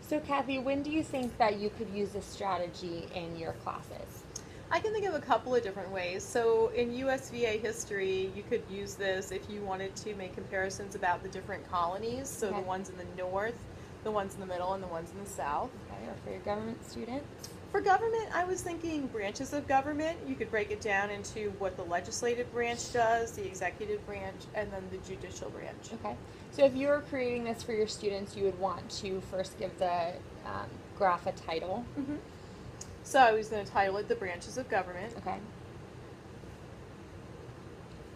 So Kathy, when do you think that you could use this strategy in your classes? I can think of a couple of different ways. So in USVA history, you could use this if you wanted to make comparisons about the different colonies. So the Okay. ones in the north, the ones in the middle, and the ones in the south. Okay, or for your government students? For government, I was thinking branches of government. You could break it down into what the legislative branch does, the executive branch, and then the judicial branch. Okay. So if you were creating this for your students, you would want to first give the graph a title. hmm So I was going to title it The Branches of Government. Okay.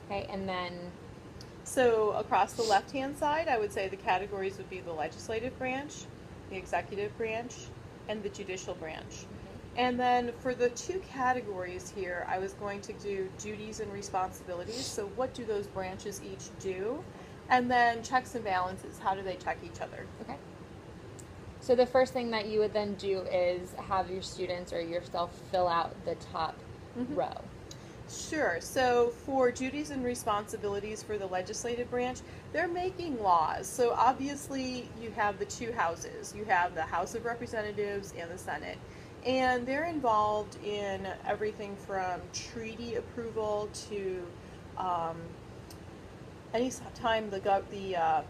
Okay, and then, So across the left-hand side, I would say the categories would be the legislative branch, the executive branch, and the judicial branch. And then for the two categories here, I was going to do duties and responsibilities. So what do those branches each do? And then checks and balances, how do they check each other? okay. So the first thing that you would then do is have your students or yourself fill out the top row. Sure. So for duties and responsibilities for the legislative branch, they're making laws. So obviously you have the two houses. You have the House of Representatives and the Senate. And they're involved in everything from treaty approval to any time the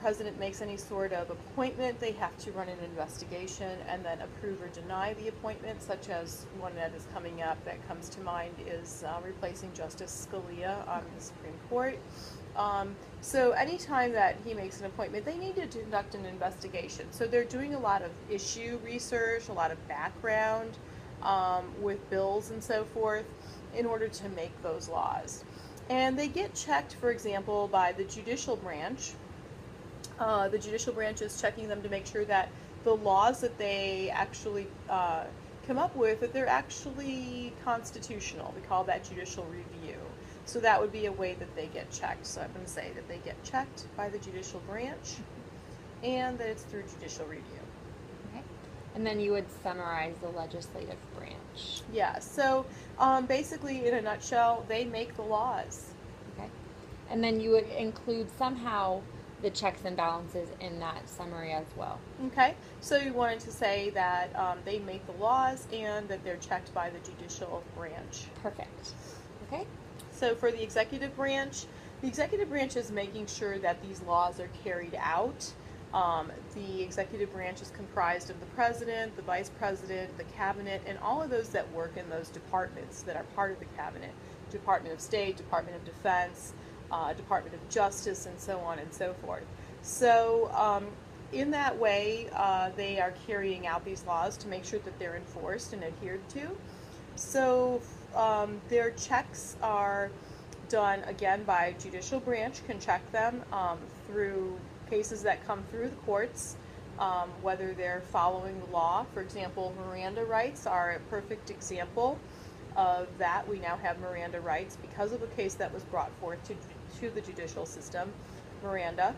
president makes any sort of appointment, they have to run an investigation and then approve or deny the appointment, such as one that is coming up that comes to mind is replacing Justice Scalia on the Supreme Court. So anytime that he makes an appointment, they need to conduct an investigation. So they're doing a lot of issue research, a lot of background with bills and so forth in order to make those laws. And they get checked, for example, by the judicial branch. The judicial branch is checking them to make sure that the laws that they actually come up with, that they're actually constitutional. We call that judicial review. So that would be a way that they get checked. So I'm going to say that they get checked by the judicial branch and that it's through judicial review. Okay. And then you would summarize the legislative branch. Yeah, so basically, in a nutshell, they make the laws. Okay. And then you would include somehow the checks and balances in that summary as well. Okay, so you wanted to say that they make the laws and that they're checked by the judicial branch. Perfect. Okay. So for the executive branch is making sure that these laws are carried out. The executive branch is comprised of the president, the vice president, the cabinet, and all of those that work in those departments that are part of the cabinet. Department of State, Department of Defense, Department of Justice, and so on and so forth. So in that way, they are carrying out these laws to make sure that they're enforced and adhered to. So their checks are done, again, by judicial branch, can check them through cases that come through the courts, whether they're following the law. For example, Miranda rights are a perfect example of that. We now have Miranda rights because of a case that was brought forth to the judicial system, Miranda.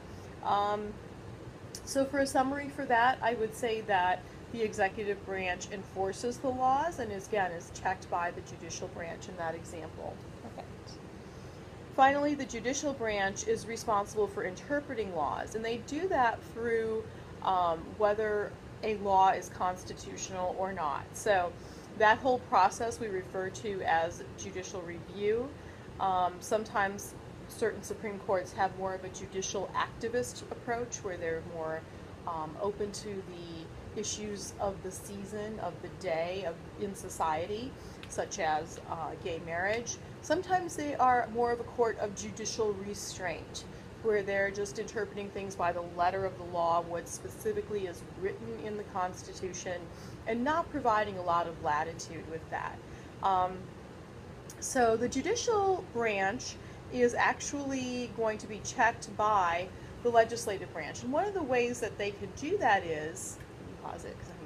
So for a summary for that, I would say that the executive branch enforces the laws and is checked by the judicial branch in that example. Perfect. Finally, the judicial branch is responsible for interpreting laws, and they do that through whether a law is constitutional or not. So that whole process we refer to as judicial review. Sometimes certain Supreme Courts have more of a judicial activist approach where they're more open to the issues of the season, of the day, in society, such as gay marriage. Sometimes they are more of a court of judicial restraint, where they're just interpreting things by the letter of the law, what specifically is written in the Constitution, and not providing a lot of latitude with that. So the judicial branch is actually going to be checked by the legislative branch. And one of the ways that they could do that is, let me pause it because I'm